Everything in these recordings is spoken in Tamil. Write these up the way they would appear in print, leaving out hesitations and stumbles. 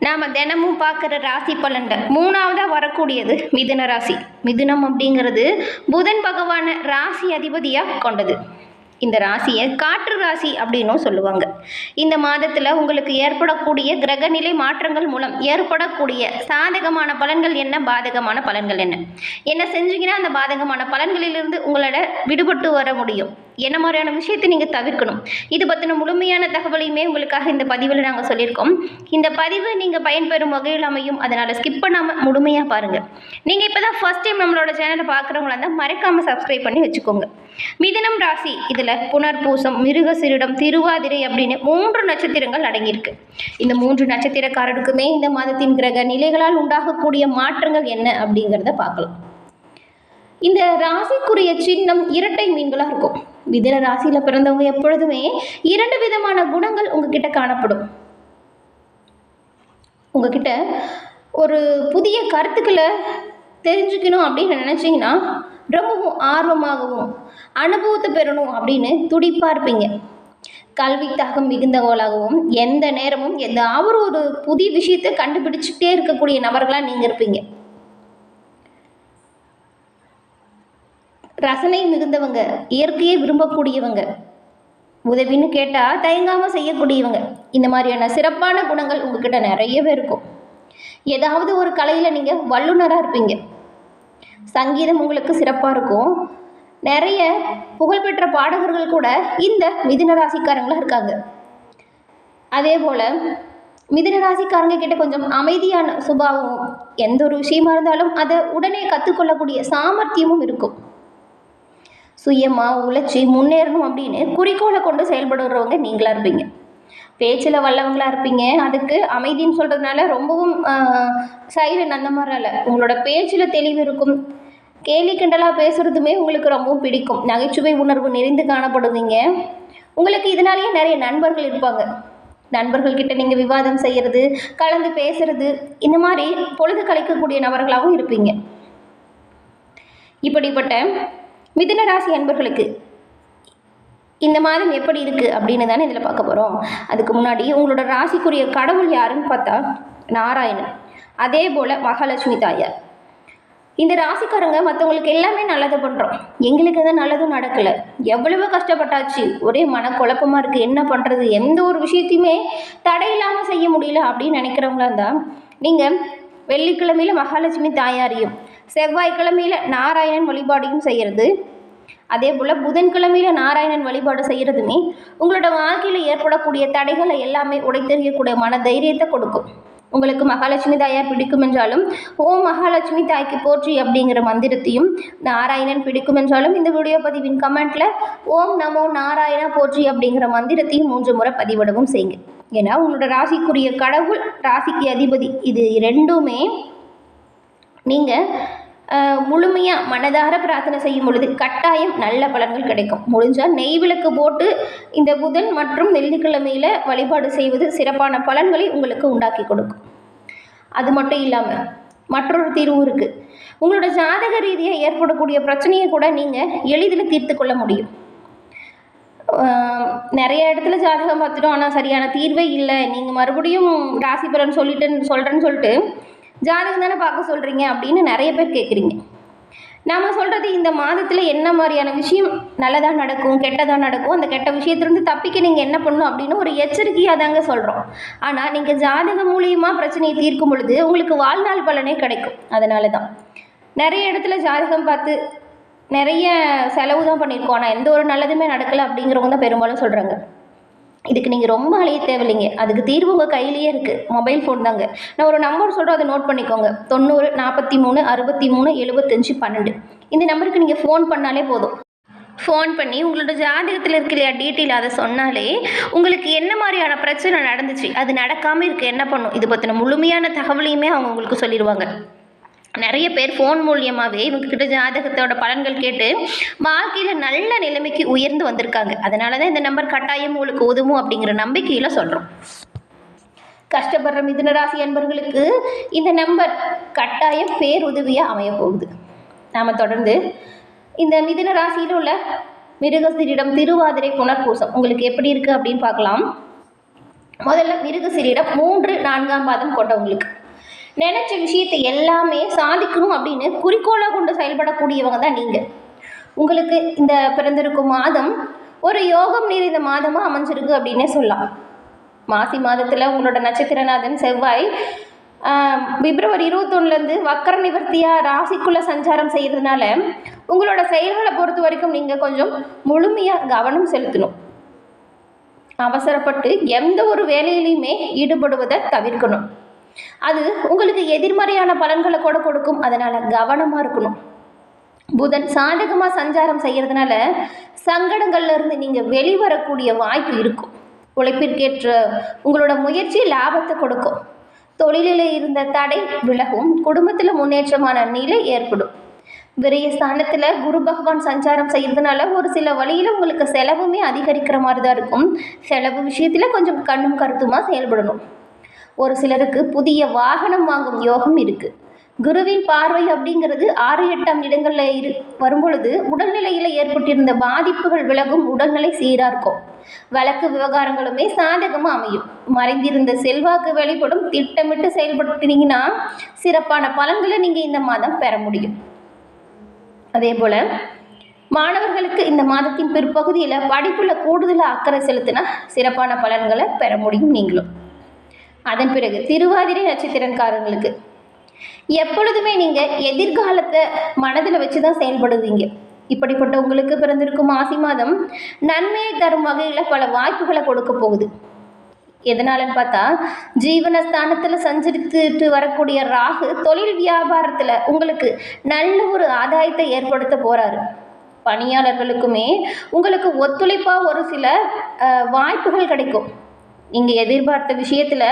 நாம் தினமும் பார்க்குற ராசி பலன்கள் மூணாவதாக வரக்கூடியது மிதுன ராசி. மிதுனம் அப்படிங்கிறது புதன் பகவான ராசி அதிபதியாக கொண்டது. இந்த ராசியை காற்று ராசி அப்படின்னும் சொல்லுவாங்க. இந்த மாதத்தில் உங்களுக்கு ஏற்படக்கூடிய கிரகநிலை மாற்றங்கள் மூலம் ஏற்படக்கூடிய சாதகமான பலன்கள் என்ன, பாதகமான பலன்கள் என்ன, என்ன செஞ்சீங்கன்னா அந்த பாதகமான பலன்களிலிருந்து உங்களோட விடுபட்டு வர முடியும், என்ன மாதிரியான விஷயத்தை நீங்கள் தவிர்க்கணும், இது பற்றின முழுமையான தகவலையுமே உங்களுக்காக இந்த பதிவில் நாங்கள் சொல்லியிருக்கோம். இந்த பதிவு நீங்கள் பயன்பெறும் வகையில் அமையும், அதனால் ஸ்கிப் பண்ணாமல் முழுமையாக பாருங்கள். நீங்கள் இப்போ தான் ஃபர்ஸ்ட் டைம் நம்மளோட சேனலை பார்க்குறவங்களா இருந்தால் மறக்காமல் சப்ஸ்கிரைப் பண்ணி வச்சுக்கோங்க. மிதுனம் ராசி இதில் புனர்பூசம், மிருகசீரிடம், திருவாதிரை அப்படின்னு 3 நட்சத்திரங்கள் அடங்கியிருக்கு. இந்த 3 நட்சத்திரக்காரருக்குமே இந்த மாதத்தின் கிரக நிலைகளால் உண்டாகக்கூடிய மாற்றங்கள் என்ன அப்படிங்கிறத பார்க்கலாம். இந்த ராசிக்குரிய சின்னம் இரட்டை மீன்களாக இருக்கும். மிதுன ராசியில் பிறந்தவங்க எப்பொழுதுமே 2 விதமான குணங்கள் உங்ககிட்ட காணப்படும். உங்ககிட்ட ஒரு புதிய கருத்துக்களை தெரிஞ்சுக்கணும் அப்படின்னு நினச்சிங்கன்னா ரொம்பவும் ஆர்வமாகவும் அனுபவத்தை பெறணும் அப்படின்னு துடிப்பாக இருப்பீங்க. கல்வி தாகம் மிகுந்தவர்களாகவும் எந்த நேரமும் ஏதாவது ஒரு புதிய விஷயத்தை கண்டுபிடிச்சிட்டே இருக்கக்கூடிய நபர்களாக நீங்கள் இருப்பீங்க. ரசனை மிகுந்தவங்க, இயற்கையை விரும்பக்கூடியவங்க, உதவின்னு கேட்டால் தயங்காமல் செய்யக்கூடியவங்க, இந்த மாதிரியான சிறப்பான குணங்கள் உங்ககிட்ட நிறையவே இருக்கும். ஏதாவது ஒரு கலையில் நீங்கள் வல்லுநராக இருப்பீங்க. சங்கீதம் உங்களுக்கு சிறப்பாக இருக்கும். நிறைய புகழ்பெற்ற பாடகர்கள் கூட இந்த மிதுன ராசிக்காரங்களாக இருக்காங்க. அதே போல் மிதுன ராசிக்காரங்க கிட்ட கொஞ்சம் அமைதியான சுபாவமும், எந்த ஒரு விஷயமா இருந்தாலும் அதை உடனே கற்றுக்கொள்ளக்கூடிய சாமர்த்தியமும் இருக்கும். சுயமாக உழைச்சி முன்னேறணும் அப்படின்னு குறிக்கோளை கொண்டு செயல்படுறவங்க நீங்களாக இருப்பீங்க. பேச்சில் வல்லவங்களாக இருப்பீங்க. அதுக்கு அமைதின்னு சொல்கிறதுனால ரொம்பவும் சைலண்ட் அந்த மாதிரி இல்லை, உங்களோட பேச்சில் தெளிவு இருக்கும். கேலி கிண்டலாக பேசுகிறதுமே உங்களுக்கு ரொம்பவும் பிடிக்கும். நகைச்சுவை உணர்வு நிறைந்து காணப்படுவீங்க. உங்களுக்கு இதனாலேயே நிறைய நண்பர்கள் இருப்பாங்க. நண்பர்கள்கிட்ட நீங்கள் விவாதம் செய்கிறது, கலந்து பேசுறது, இந்த மாதிரி பொழுது கழிக்கக்கூடிய நபர்களாகவும் இருப்பீங்க. இப்படிப்பட்ட மிதுன ராசி அன்பர்களுக்கு இந்த மாதம் எப்படி இருக்குது அப்படின்னு தானே இதில் பார்க்க போகிறோம். அதுக்கு முன்னாடி உங்களோட ராசிக்குரிய கடவுள் யாருன்னு பார்த்தா நாராயணன், அதே போல் மகாலட்சுமி தாயார். இந்த ராசிக்காரங்க மற்றவங்களுக்கு எல்லாமே நல்லது பண்ணுறோம், எங்களுக்கு எதாவது நல்லதும் நடக்கலை, எவ்வளவோ கஷ்டப்பட்டாச்சு, ஒரே மனக்குழப்பமாக இருக்குது, என்ன பண்ணுறது, எந்த ஒரு விஷயத்தையுமே தடையில்லாமல் செய்ய முடியல அப்படின்னு நினைக்கிறவங்களா இருந்தால் நீங்கள் வெள்ளிக்கிழமையில் மகாலட்சுமி தாயாரையும், செவ்வாய்க்கிழமையில் நாராயணன் வழிபாடையும் செய்கிறது, அதே போல் புதன்கிழமையில் நாராயணன் வழிபாடு செய்கிறதுமே உங்களோட வாழ்க்கையில் ஏற்படக்கூடிய தடைகளை எல்லாமே உடைத்தெறியக்கூடிய மன தைரியத்தை கொடுக்கும். உங்களுக்கு மகாலட்சுமி தாயார் பிடிக்கும் என்றாலும் ஓம் மகாலட்சுமி தாய்க்கு போற்றி அப்படிங்கிற மந்திரத்தையும், நாராயணன் பிடிக்கும் என்றாலும் இந்த வீடியோ பதிவின் கமெண்ட்டில் ஓம் நமோ நாராயணா போற்றி அப்படிங்கிற மந்திரத்தையும் 3 முறை பதிவிடவும் செய்யுங்க. ஏன்னா உங்களோட ராசிக்குரிய கடவுள், ராசிக்கு அதிபதி, இது ரெண்டுமே நீங்கள் முழுமையாக மனதார பிரார்த்தனை செய்யும் பொழுது கட்டாயம் நல்ல பலன்கள் கிடைக்கும். முடிஞ்சால் நெய் விளக்கு போட்டு இந்த புதன் மற்றும் வெள்ளிக்கிழமையில் வழிபாடு செய்வது சிறப்பான பலன்களை உங்களுக்கு உண்டாக்கி கொடுக்கும். அது மட்டும் இல்லாமல் மற்றொரு தீர்வு இருக்குது. உங்களோட ஜாதக ரீதியாக ஏற்படக்கூடிய பிரச்சனையை கூட நீங்கள் எளிதில் தீர்த்து கொள்ள முடியும். நிறைய இடத்துல ஜாதகம் பார்த்துட்டோம், ஆனால் சரியான தீர்வே இல்லை, நீங்கள் மறுபடியும் ராசி பலன் சொல்கிறேன்னு சொல்லிட்டு ஜாதகம் தானே பார்க்க சொல்கிறீங்க அப்படின்னு நிறைய பேர் கேட்குறீங்க. நாம் சொல்கிறது இந்த மாதத்தில் என்ன மாதிரியான விஷயம் நல்லதாக நடக்கும், கெட்டதாக நடக்கும், அந்த கெட்ட விஷயத்துலேருந்து தப்பிக்க நீங்கள் என்ன பண்ணணும் அப்படின்னு ஒரு எச்சரிக்கையாக தாங்க சொல்கிறோம். ஆனால் நீங்கள் ஜாதகம் மூலியமாக பிரச்சனையை தீர்க்கும் பொழுது உங்களுக்கு வாழ்நாள் பலனே கிடைக்கும். அதனால தான் நிறைய இடத்துல ஜாதகம் பார்த்து நிறைய செலவு தான் பண்ணியிருக்கோம், ஆனால் எந்த ஒரு நல்லதுமே நடக்கலை அப்படிங்கிறவங்க தான் பெரும்பாலும் சொல்கிறாங்க. இதுக்கு நீங்கள் ரொம்ப அலைய தேவையில்லைங்க, அதுக்கு தீர்வு உங்கள் கையிலேயே இருக்குது, மொபைல் ஃபோன் தாங்க. நான் ஒரு நம்பர் சொல்கிறோம், அதை நோட் பண்ணிக்கோங்க. 90 43 63 75 12. இந்த நம்பருக்கு நீங்கள் ஃபோன் பண்ணாலே போதும். ஃபோன் பண்ணி உங்களோட ஜாதகத்தில் இருக்க இல்லையா டீட்டெயில் அதை சொன்னாலே உங்களுக்கு என்ன மாதிரியான பிரச்சனை நடந்துச்சு, அது நடக்காமல் இருக்க என்ன பண்ணும், இது பற்றின முழுமையான தகவலையுமே அவங்க உங்களுக்கு சொல்லிடுவாங்க. நிறைய பேர் ஃபோன் மூலியமாகவே இவங்கக்கிட்ட ஜாதகத்தோட பலன்கள் கேட்டு வாழ்க்கையில் நல்ல நிலைமைக்கு உயர்ந்து வந்திருக்காங்க. அதனால தான் இந்த நம்பர் கட்டாயம் உங்களுக்கு உதவும் அப்படிங்கிற நம்பிக்கையில் சொல்கிறோம். கஷ்டப்படுற மிதுன ராசி அன்பர்களுக்கு இந்த நம்பர் கட்டாயம் பேருதவியாக அமைய போகுது. நாம் தொடர்ந்து இந்த மிதுன ராசியில் உள்ள மிருகசீரிடம், திருவாதிரை, புனர்பூசம் உங்களுக்கு எப்படி இருக்குது அப்படின்னு பார்க்கலாம். முதல்ல மிருகசீரிடம் 3, 4ஆம் பாதம் கொண்டவங்களுக்கு நினைச்ச விஷயத்தை எல்லாமே சாதிக்கணும் அப்படின்னு குறிக்கோளாக கொண்டு செயல்படக்கூடியவங்க தான் நீங்கள். உங்களுக்கு இந்த பிறந்திருக்கும் மாதம் ஒரு யோகம் நிறைந்த மாதமாக அமைஞ்சிருக்கு அப்படின்னே சொல்லலாம். மாசி மாதத்தில் உங்களோட நட்சத்திரநாதன் செவ்வாய் பிப்ரவரி 21லேருந்து வக்கர நிவர்த்தியாக ராசிக்குள்ளே சஞ்சாரம் செய்கிறதுனால உங்களோட செயல்களை பொறுத்த வரைக்கும் நீங்கள் கொஞ்சம் முழுமையாக கவனம் செலுத்தணும். அவசரப்பட்டு எந்த ஒரு வேலையிலையுமே ஈடுபடுவதை தவிர்க்கணும். அது உங்களுக்கு எதிர்மறையான பலன்களை கூட கொடுக்கும். அதனால் கவனமாக இருக்கணும். புதன் சாதகமாக சஞ்சாரம் செய்கிறதுனால சங்கடங்கள்லேருந்து நீங்கள் வெளிவரக்கூடிய வாய்ப்பு இருக்கும். உழைப்பிற்கேற்ற உங்களோட முயற்சி லாபத்தை கொடுக்கும். தொழிலில் இருந்த தடை விலகும். குடும்பத்தில் முன்னேற்றமான நிலை ஏற்படும். விரயஸ்தானத்தில் குரு பகவான் சஞ்சாரம் செய்கிறதுனால ஒரு சில வழியில் உங்களுக்கு செலவுமே அதிகரிக்கிற மாதிரி தான் இருக்கும். செலவு விஷயத்தில் கொஞ்சம் கண்ணும் கருத்துமாக செயல்படணும். ஒரு சிலருக்கு புதிய வாகனம் வாங்கும் யோகம் இருக்குது. குருவின் பார்வை அப்படிங்கிறது 6, 8ஆம் இடங்களில் வரும்பொழுது உடல்நிலையில் ஏற்பட்டிருந்த பாதிப்புகள் விலகும். உடல்நிலை சீராக இருக்கும். வழக்கு விவகாரங்களுமே சாதகமாக அமையும். மறைந்திருந்த செல்வாக்கு வெளிப்படும். திட்டமிட்டு செயல்படுத்தினீங்கன்னா சிறப்பான பலன்களை நீங்கள் இந்த மாதம் பெற முடியும். அதே போல் மாணவர்களுக்கு இந்த மாதத்தின் பிற்பகுதியில் படிப்பில் கூடுதலாக அக்கறை செலுத்தினா சிறப்பான பலன்களை பெற முடியும் நீங்களும். அதன் பிறகு திருவாதிரை நட்சத்திரக்காரங்களுக்கு எப்பொழுதுமே நீங்கள் எதிர்காலத்தை மனதில் வச்சு தான் செயல்படுவீங்க. இப்படிப்பட்ட உங்களுக்கு பிறந்திருக்கும் மாசி மாதம் நன்மையை தரும் வகையில் பல வாய்ப்புகளை கொடுக்க போகுது. எதனாலன்னு பார்த்தா ஜீவனஸ்தானத்தில் சஞ்சரித்துட்டு வரக்கூடிய ராகு தொழில் வியாபாரத்தில் உங்களுக்கு நல்ல ஒரு ஆதாயத்தை ஏற்படுத்த போகிறாரு. பணியாளர்களுக்குமே உங்களுக்கு ஒத்துழைப்பாக ஒரு சில வாய்ப்புகள் கிடைக்கும். நீங்கள் எதிர்பார்த்த விஷயத்தில்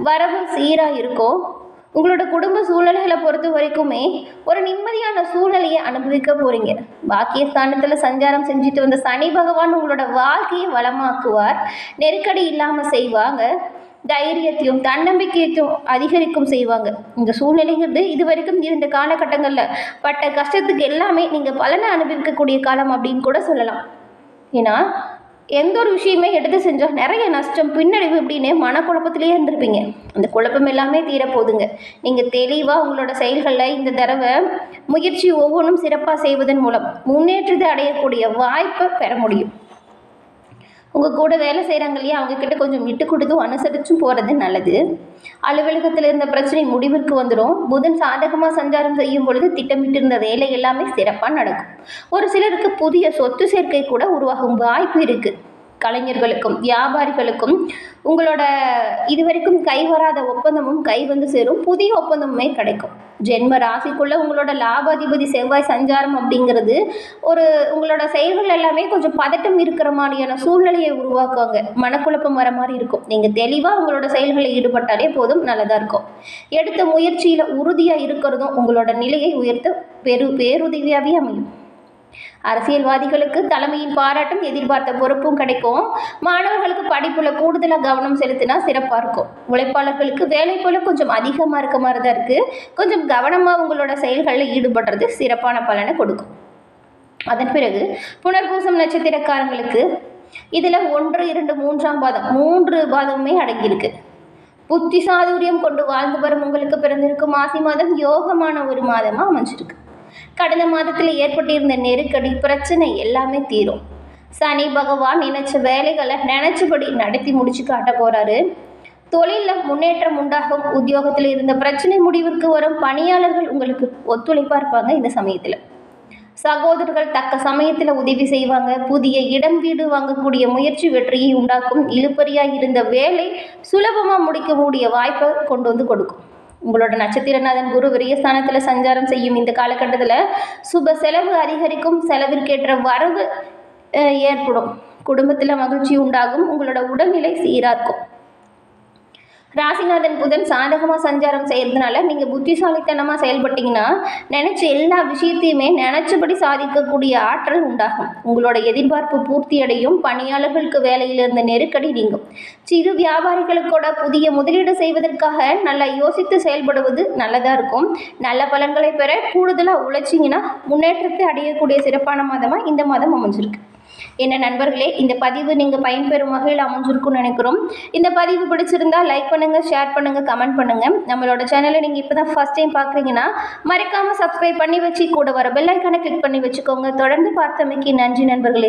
வரவு சீராக இருக்கும். உங்களோட குடும்ப சூழ்நிலைகளை பொறுத்த வரைக்குமே ஒரு நிம்மதியான சூழ்நிலையை அனுபவிக்க போகிறீங்க. பாக்கியஸ்தானத்தில் சஞ்சாரம் செஞ்சுட்டு வந்த சனி பகவான் உங்களோட வாழ்க்கையை வளமாக்குவார். நெருக்கடி இல்லாமல் செய்வாங்க. தைரியத்தையும் தன்னம்பிக்கையத்தையும் அதிகரிக்கும் செய்வாங்க. இந்த சூழ்நிலைங்கிறது இது வரைக்கும் இருந்த காலகட்டங்களில் பட்ட கஷ்டத்துக்கு எல்லாமே நீங்கள் பலனை அனுபவிக்கக்கூடிய காலம் அப்படின்னு கூட சொல்லலாம். ஏன்னா எந்த ஒரு விஷயமே எடுத்து செஞ்சால் நிறைய நஷ்டம் பின்னடைவு இப்படின்னு மனக்குழப்பத்திலே இருந்திருப்பீங்க. அந்த குழப்பம் எல்லாமே தீரப்போகுதுங்க. நீங்கள் தெளிவாக உங்களோட செயல்களில் இந்த தடவை முயற்சி ஒவ்வொன்றும் சிறப்பாக செய்வதன் மூலம் முன்னேற்றத்தை அடையக்கூடிய வாய்ப்பை பெற முடியும். உங்கள் கூட வேலை செய்கிறாங்க இல்லையா, அவங்கக்கிட்ட கொஞ்சம் விட்டு கொடுத்தும் அனுசரிச்சும் போகிறது நல்லது. அலுவலகத்தில் இருந்த பிரச்சனை முடிவிற்கு வந்துடும். புதன் சாதகமாக சஞ்சாரம் செய்யும் பொழுது திட்டமிட்டு இருந்த வேலை எல்லாமே சிறப்பாக நடக்கும். ஒரு சிலருக்கு புதிய சொத்து சேர்க்கை கூட உருவாகும் வாய்ப்பு இருக்குது. கலைஞர்களுக்கும் வியாபாரிகளுக்கும் உங்களோட இதுவரைக்கும் கைவராத ஒப்பந்தமும் கை வந்து சேரும். புதிய ஒப்பந்தமுமே கிடைக்கும். ஜென்ம ராசிக்குள்ளே உங்களோட லாபாதிபதி செவ்வாய் சஞ்சாரம் அப்படிங்கிறது உங்களோட செயல்கள் எல்லாமே கொஞ்சம் பதட்டம் இருக்கிற மாதிரியான சூழ்நிலையை உருவாக்குவாங்க. மனக்குழப்பம் வர மாதிரி இருக்கும். நீங்கள் தெளிவாக உங்களோட செயல்களில் ஈடுபட்டாலே போதும், நல்லதாக இருக்கும். எடுத்த முயற்சியில் உறுதியாக இருக்கிறதும் உங்களோட நிலையை உயர்த்த பேருதவியாகவே அமையும். அரசியல்வாதிகளுக்கு தலைமையின் பாராட்டும் எதிர்பார்த்த பொறுப்பும் கிடைக்கும். மாணவர்களுக்கு படிப்புல கூடுதலாக கவனம் செலுத்தினா சிறப்பாக இருக்கும். உழைப்பாளர்களுக்கு வேலை போல கொஞ்சம் அதிகமாக இருக்க மாதிரி தான் இருக்குது. கொஞ்சம் கவனமாக உங்களோட செயல்களில் ஈடுபடுறது சிறப்பான பலனை கொடுக்கும். அதன் பிறகு புனர்பூசம் நட்சத்திரக்காரங்களுக்கு இதில் 1, 2, 3ஆம் பாதம் 3 பாதமுமே அடங்கியிருக்கு. புத்தி சாதுரியம் கொண்டு வாழ்ந்து வரும் உங்களுக்கு பிறந்திருக்கும் மாசி மாதம் யோகமான ஒரு மாதமாக அமைஞ்சிருக்கு. கடந்த மாதத்தில் ஏற்பட்டிருந்த நெருக்கடி பிரச்சனை எல்லாமே தீரும். சனி பகவான் நினைச்ச வேலைகளை நினைச்சபடி நடத்தி முடிச்சு காட்ட போறாரு. தொழிலில் முன்னேற்றம் உண்டாகும். உத்தியோகத்தில் இருந்த பிரச்சனை முடிவிற்கு வரும். பணியாளர்கள் உங்களுக்கு ஒத்துழைப்பாக இருப்பாங்க. இந்த சமயத்தில் சகோதரர்கள் தக்க சமயத்தில் உதவி செய்வாங்க. புதிய இடம் வீடு வாங்கக்கூடிய முயற்சி வெற்றியை உண்டாக்கும். இழுபறியாக இருந்த வேலை சுலபமாக முடிக்கக்கூடிய வாய்ப்பை கொண்டு வந்து கொடுக்கும். உங்களோட நட்சத்திரநாதன் குரு விரயஸ்தானத்தில் சஞ்சாரம் செய்யும் இந்த காலகட்டத்தில் சுப செலவு அதிகரிக்கும். செலவிற்கேற்ற வரவு ஏற்படும். குடும்பத்தில் மகிழ்ச்சி உண்டாகும். உங்களோட உடல்நிலை சீராக இருக்கும். ராசிநாதன் புதன் சாதகமாக சஞ்சாரம் செய்கிறதுனால நீங்கள் புத்திசாலித்தனமாக செயல்பட்டீங்கன்னா நினச்ச எல்லா விஷயத்தையுமே நினச்சபடி சாதிக்கக்கூடிய ஆற்றல் உண்டாகும். உங்களோட எதிர்பார்ப்பு பூர்த்தி அடையும். பணியாளர்களுக்கு வேலையில் இருந்த நெருக்கடி நீங்கும். சிறு வியாபாரிகளுக்கூட புதிய முதலீடு செய்வதற்காக நல்லா யோசித்து செயல்படுவது நல்லதாக இருக்கும். நல்ல பலன்களை பெற கூடுதலாக உழைச்சிங்கன்னா முன்னேற்றத்தை அடையக்கூடிய சிறப்பான மாதமாக இந்த மாதம் அமைஞ்சிருக்கு. என்ன நண்பர்களே, இந்த பதிவு நீங்கள் பயன்பெறும் வகையில் அமைஞ்சிருக்கும்னு நினைக்கிறோம். இந்த பதிவு பிடிச்சிருந்தா லைக் பண்ணுங்கள், ஷேர் பண்ணுங்கள், கமெண்ட் பண்ணுங்கள். நம்மளோட சேனலை நீங்கள் இப்போ தான் ஃபஸ்ட் டைம் பார்க்குறீங்கன்னா மறக்காமல் சப்ஸ்கிரைப் பண்ணி வச்சு கூட வர பெல் ஐக்கானை கிளிக் பண்ணி வச்சுக்கோங்க. தொடர்ந்து பார்த்தமைக்கு நன்றி நண்பர்களே.